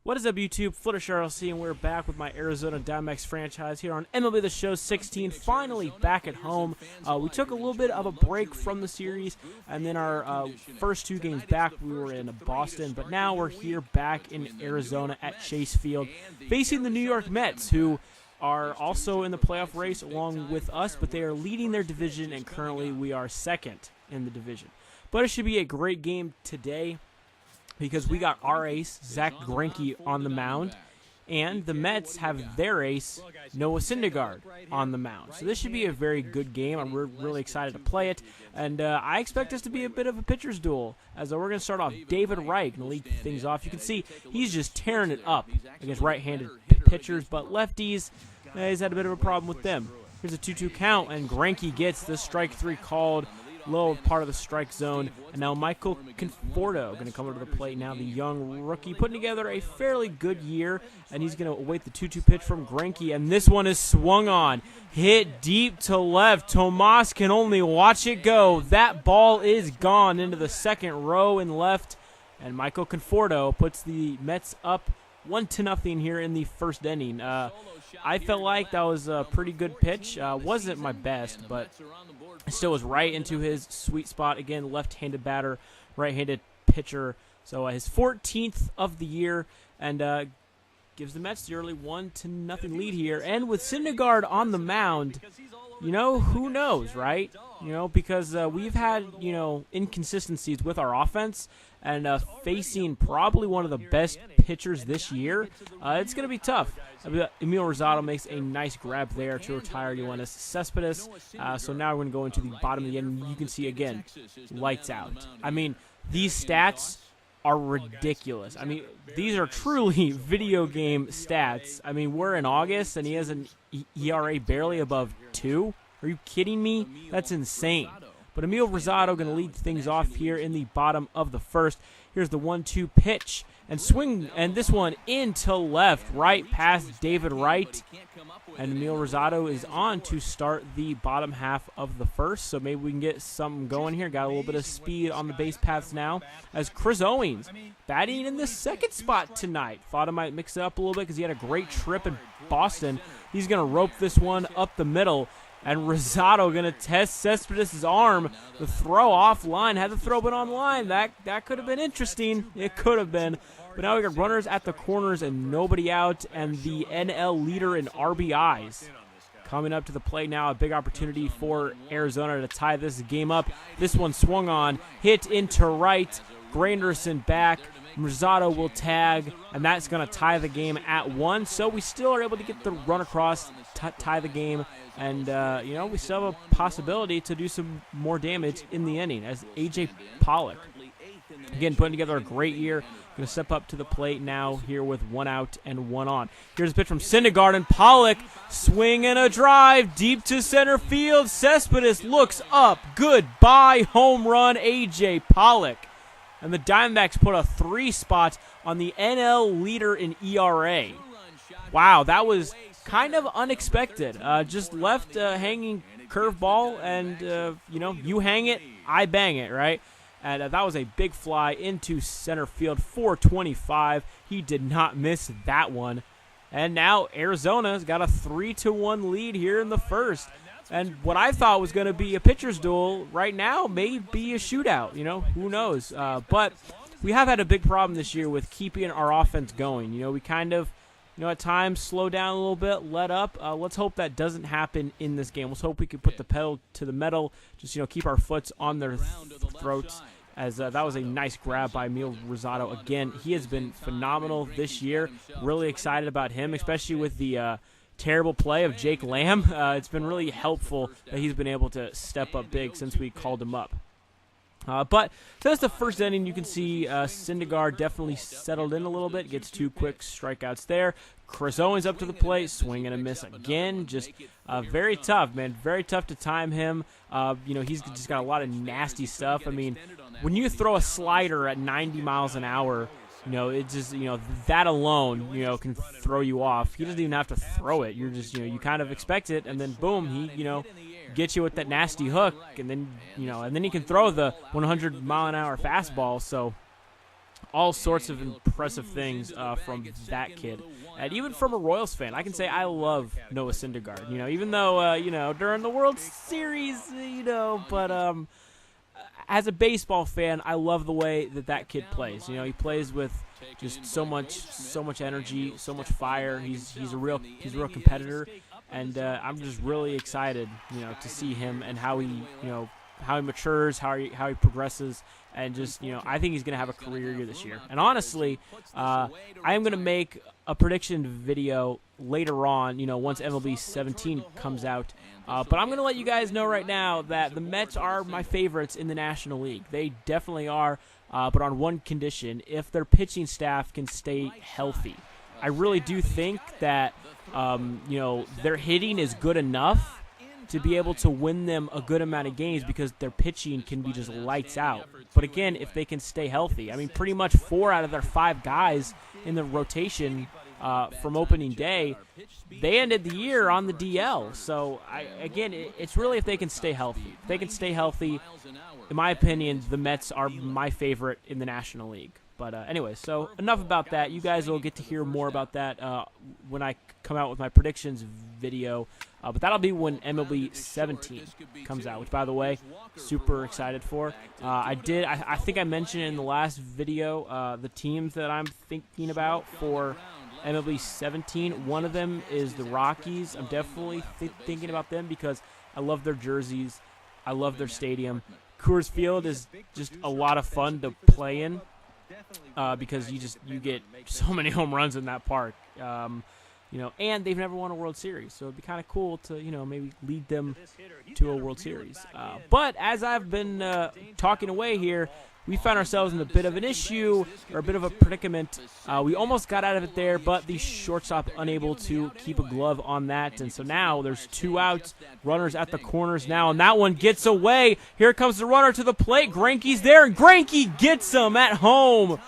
What is up, YouTube? Fluttershy RLC, and we're back with my Arizona Diamondbacks franchise here on MLB The Show 16. Finally back at home. We took a little bit of a break from the series, and then our first two games back, we were in Boston. But now we're here back in Arizona at Chase Field, facing the New York Mets, who are also in the playoff race along with us, but they are leading their division, and currently we are second in the division. But it should be a great game today, because we got our ace, Zack Greinke, on the mound, and the Mets have their ace, Noah Syndergaard, on the mound. So this should be a very good game. I'm really excited to play it, and I expect this to be a bit of a pitcher's duel, as we're going to start off David Wright and lead things off. You can see he's just tearing it up against right-handed pitchers, but lefties, he's had a bit of a problem with them. Here's a 2-2 count, and Greinke gets the strike three called, low part of the strike zone, and now Michael Conforto going to come over to the plate now, the young rookie, putting together a fairly good year, and he's going to await the 2-2 pitch from Greinke, and this one is swung on, hit deep to left. Tomas can only watch it go. That ball is gone into the second row and left, and Michael Conforto puts the Mets up 1-0 here in the first inning. I felt like that was a pretty good pitch. Wasn't my best, but still was right into his sweet spot. Again, left-handed batter, right-handed pitcher. So his 14th of the year, and gives the Mets the early 1-0 lead here. And with Syndergaard on the mound, who knows, right? Because we've had, inconsistencies with our offense, and facing probably one of the best pitchers this year, it's going to be tough. Emil Rosado makes a nice grab there to retire Yoenis Cespedes. So now we're going to go into the bottom of the end. You can see, again, lights out. I mean, these stats are ridiculous. I mean, these are truly video game stats. I mean, we're in August, and he has an ERA barely above 2. Are you kidding me? That's insane. But Emil Rosado going to lead things off here in the bottom of the first. Here's the 1-2 pitch and swing, and this one into left, right past David Wright. And Emil Rosado is on to start the bottom half of the first, so maybe we can get something going here. Got a little bit of speed on the base paths now, as Chris Owings batting in the second spot tonight. Thought I might mix it up a little bit because he had a great trip in Boston. He's going to rope this one up the middle. And Rosado going to test Cespedes' arm. The throw offline. Had the throw been on line, that could have been interesting. It could have been. But now we got runners at the corners and nobody out. And the NL leader in RBIs coming up to the plate now. A big opportunity for Arizona to tie this game up. This one swung on. Hit into right. Granderson back. Rosado will tag, and that's going to tie the game at 1. So we still are able to get the run across, tie the game, and we still have a possibility to do some more damage in the inning. As A.J. Pollock, again, putting together a great year, going to step up to the plate now here with 1 out and 1 on. Here's a pitch from Syndergaard, and Pollock swing and a drive deep to center field. Cespedes looks up. Goodbye, home run, A.J. Pollock. And the Diamondbacks put a 3 spot on the NL leader in ERA. Wow, that was kind of unexpected. Just left hanging curveball, and, you hang it, I bang it, right? And that was a big fly into center field, 425. He did not miss that one. And now Arizona's got a 3-1 lead here in the first. And what I thought was going to be a pitcher's duel right now may be a shootout. Who knows? But we have had a big problem this year with keeping our offense going. We kind of, at times slow down a little bit, let up. Let's hope that doesn't happen in this game. Let's hope we can put the pedal to the metal, just, keep our foots on their throats. As that was a nice grab by Emil Rosado. Again, he has been phenomenal this year. Really excited about him, especially with the terrible play of Jake Lamb. It's been really helpful that he's been able to step up big since we called him up. But since the first inning, you can see Syndergaard definitely settled in a little bit. Gets 2 quick strikeouts there. Chris Owings up to the plate, swing and a miss again. Just very tough, man. Very tough to time him. He's just got a lot of nasty stuff. I mean, when you throw a slider at 90 miles an hour, it's just, that alone, can throw you off. He doesn't even have to throw it. You're just, you kind of expect it, and then boom, he, gets you with that nasty hook, and then, and then he can throw the 100-mile-an-hour fastball. So all sorts of impressive things from that kid. And even from a Royals fan, I can say I love Noah Syndergaard. Even though, during the World Series, but as a baseball fan, I love the way that kid plays. He plays with just so much energy, so much fire. He's a real competitor, and I'm just really excited, to see him and how he matures, how he progresses, and just I think he's gonna have a career year this year. And honestly, I am gonna make a prediction video later on, once MLB 17 comes out. But I'm gonna let you guys know right now that the Mets are my favorites in the National League. They definitely are, but on one condition: if their pitching staff can stay healthy. I really do think that their hitting is good enough to be able to win them a good amount of games because their pitching can be just lights out. But again, if they can stay healthy, I mean, pretty much 4 out of their 5 guys in the rotation from opening day, they ended the year on the DL. So, it's really if they can stay healthy. If they can stay healthy, in my opinion, the Mets are my favorite in the National League. But anyway, so enough about that. You guys will get to hear more about that when I come out with my predictions video. But that'll be when MLB 17 comes out, which, by the way, super excited for. I think I mentioned in the last video the teams that I'm thinking about for MLB 17. One of them is the Rockies. I'm definitely thinking about them because I love their jerseys. I love their stadium. Coors Field is just a lot of fun to play in because you get so many home runs in that park. And they've never won a World Series, so it'd be kind of cool to, maybe lead them to a World Series. But as I've been talking away here, we found ourselves in a bit of an issue, or a bit of a predicament. We almost got out of it there, but the shortstop unable to keep a glove on that, and so now there's 2 outs, runners at the corners now, and that one gets away. Here comes the runner to the plate. Greinke's there, and Greinke gets him at home.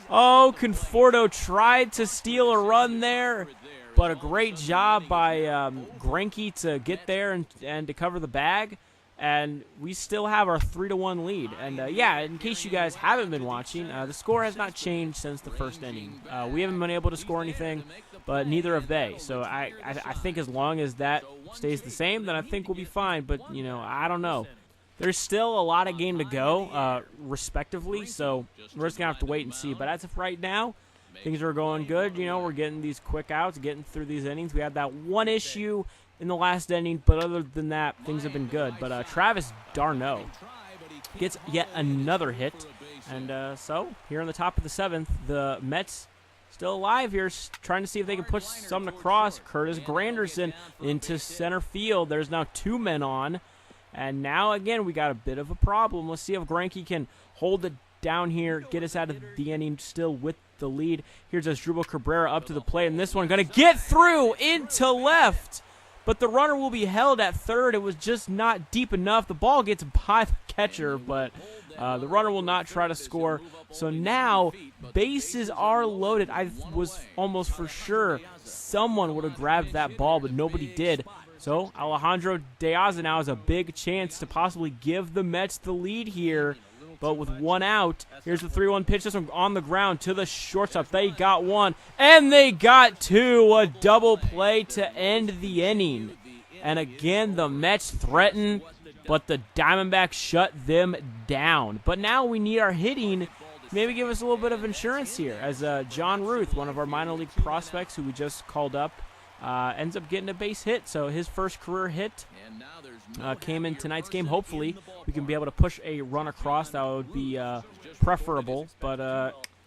Oh, Conforto tried to steal a run there, but a great job by Greinke to get there and to cover the bag. And we still have our 3-1 lead. And, in case you guys haven't been watching, the score has not changed since the first inning. We haven't been able to score anything, but neither have they. So I think as long as that stays the same, then I think we'll be fine. But, I don't know. There's still a lot of game to go, respectively, so we're just going to have to wait and see. But as of right now, things are going good. We're getting these quick outs, getting through these innings. We had that one issue in the last inning, but other than that, things have been good. But Travis d'Arnaud gets yet another hit. And so, here in the top of the 7th, the Mets still alive here, trying to see if they can push something across. Curtis Granderson into center field. There's now 2 men on. And now, again, we got a bit of a problem. Let's see if Greinke can hold it down here, get us out of the inning still with the lead. Here's Asdrubal Cabrera up to the plate, and this one going to get through into left. But the runner will be held at third. It was just not deep enough. The ball gets by the catcher, but the runner will not try to score. So now, bases are loaded. I was almost for sure someone would have grabbed that ball, but nobody did. So Alejandro Diaz now has a big chance to possibly give the Mets the lead here. But with 1 out, here's the 3-1 pitch. This one on the ground to the shortstop. They got 1, and they got 2. A double play to end the inning. And again, the Mets threaten, but the Diamondbacks shut them down. But now we need our hitting. Maybe give us a little bit of insurance here, as John Ruth, one of our minor league prospects who we just called up, ends up getting a base hit. So his first career hit came in tonight's game. Hopefully we can be able to push a run across. That would be preferable, but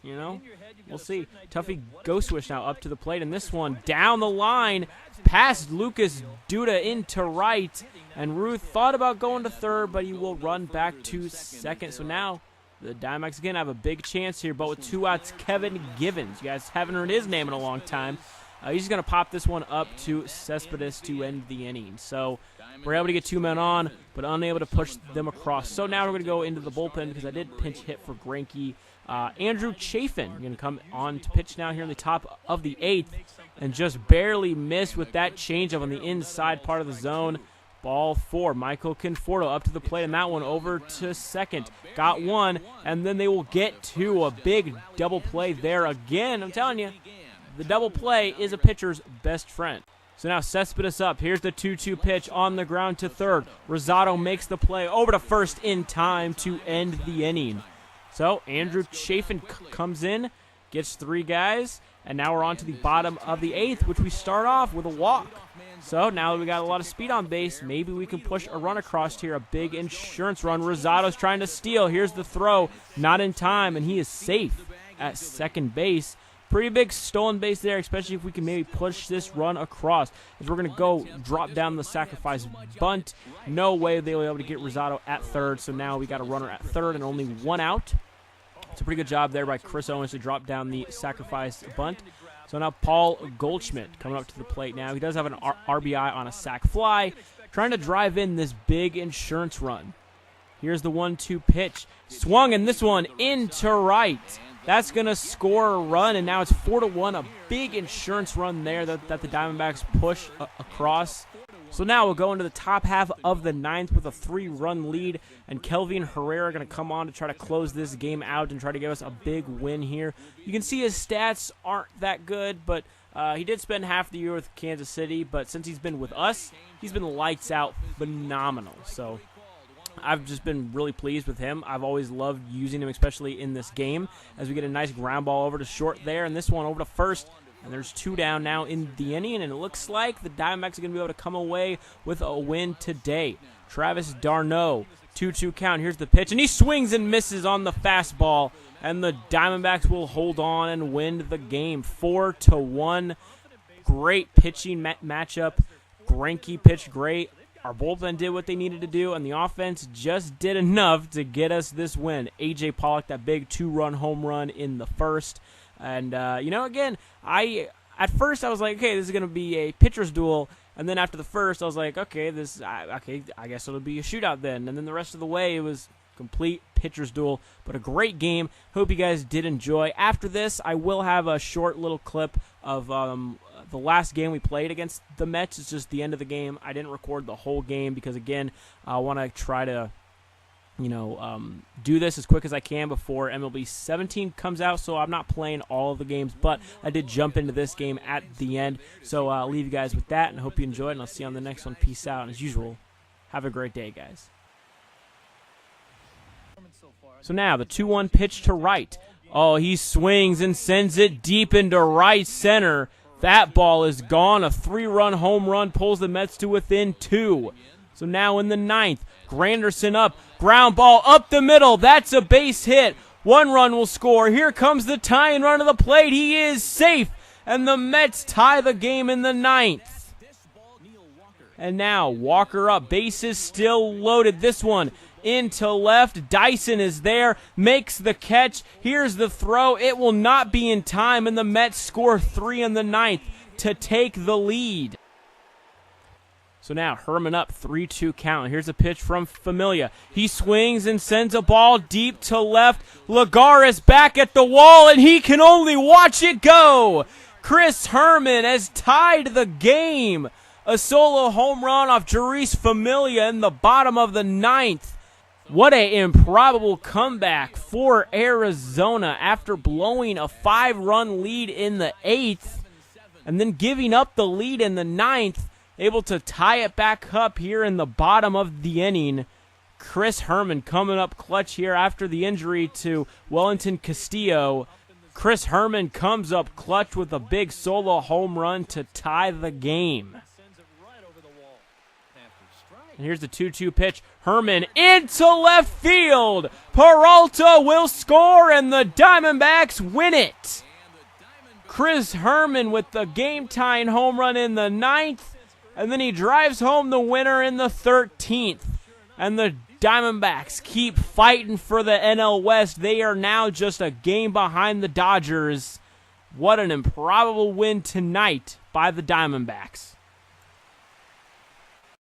we'll see. Tuffy Ghostwish now up to the plate, and this one down the line past Lucas Duda into right, and Ruth thought about going to third, but he will run back to second. So now the Diamondbacks again have a big chance here, but with 2 outs, Kevin Givens. You guys haven't heard his name in a long time. He's just going to pop this one up to Cespedes to end the inning. So we're able to get 2 men on, but unable to push them across. So now we're going to go into the bullpen because I did pinch hit for Greinke. Andrew Chafin going to come on to pitch now here in the top of the 8th and just barely missed with that changeup on the inside part of the zone. Ball 4. Michael Conforto up to the plate, and that one over to second. Got one, and then they will get to a big double play there again. I'm telling you, the double play is a pitcher's best friend. So now Cespedes up. Here's the 2-2 pitch on the ground to third. Rosado makes the play over to first in time to end the inning. So Andrew Chafin comes in, gets 3 guys, and now we're on to the bottom of the 8th, which we start off with a walk. So now that we got a lot of speed on base, maybe we can push a run across here, a big insurance run. Rosado's trying to steal. Here's the throw, not in time, and he is safe at second base. Pretty big stolen base there, especially if we can maybe push this run across. As we're going to go drop down the sacrifice bunt. No way they'll be able to get Rosado at third, so now we got a runner at third and only 1 out. It's a pretty good job there by Chris Owens to drop down the sacrifice bunt. So now Paul Goldschmidt coming up to the plate now. He does have an RBI on a sac fly, trying to drive in this big insurance run. Here's the 1-2 pitch. Swung, and this one into right. That's going to score a run, and now it's 4-1, a big insurance run there that the Diamondbacks push across. So now we'll go into the top half of the 9th with a 3-run lead, and Kelvin Herrera going to come on to try to close this game out and try to give us a big win here. You can see his stats aren't that good, but he did spend half the year with Kansas City, but since he's been with us, he's been lights out, phenomenal. So I've just been really pleased with him. I've always loved using him, especially in this game, as we get a nice ground ball over to short there, and this one over to first. And there's 2 down now in the inning, and it looks like the Diamondbacks are going to be able to come away with a win today. Travis d'Arnaud, 2-2 count. Here's the pitch, and he swings and misses on the fastball, and the Diamondbacks will hold on and win the game 4-1. Great pitching matchup. Greinke pitched great. Our bullpen did what they needed to do, and the offense just did enough to get us this win. A.J. Pollock, that big 2-run home run in the first. And, again, at first I was like, okay, this is going to be a pitcher's duel. And then after the first, I was like, okay, I guess it'll be a shootout then. And then the rest of the way, it was complete pitcher's duel. But a great game. Hope you guys did enjoy. After this, I will have a short little clip of the last game we played against the Mets. It's just the end of the game. I didn't record the whole game because, again, I want to try to do this as quick as I can before MLB 17 comes out, so I'm not playing all of the games, but I did jump into this game at the end, so I'll leave you guys with that, and I hope you enjoyed, and I'll see you on the next one. Peace out, and as usual, have a great day, guys. So now, the 2-1 pitch to right. Oh, he swings and sends it deep into right center. That ball is gone. A 3-run home run pulls the Mets to within 2. So now in the 9th, Granderson up, ground ball up the middle. That's a base hit. 1 run will score. Here comes the tying run to the plate. He is safe, and the Mets tie the game in the 9th. And now Walker up, bases still loaded. This one into left. Dyson is there, makes the catch. Here's the throw. It will not be in time, and the Mets score 3 in the 9th to take the lead. So now Herman up, 3-2 count. Here's a pitch from Familia. He swings and sends a ball deep to left. Lagares back at the wall, and he can only watch it go. Chris Herman has tied the game. A solo home run off Jeurys Familia in the bottom of the 9th. What an improbable comeback for Arizona after blowing a 5-run lead in the 8th and then giving up the lead in the 9th. Able to tie it back up here in the bottom of the inning. Chris Herman coming up clutch here after the injury to Wellington Castillo. Chris Herman comes up clutch with a big solo home run to tie the game. And here's the 2-2 pitch. Herman into left field. Peralta will score, and the Diamondbacks win it. Chris Herman with the game-tying home run in the 9th. And then he drives home the winner in the 13th. And the Diamondbacks keep fighting for the NL West. They are now just a game behind the Dodgers. What an improbable win tonight by the Diamondbacks.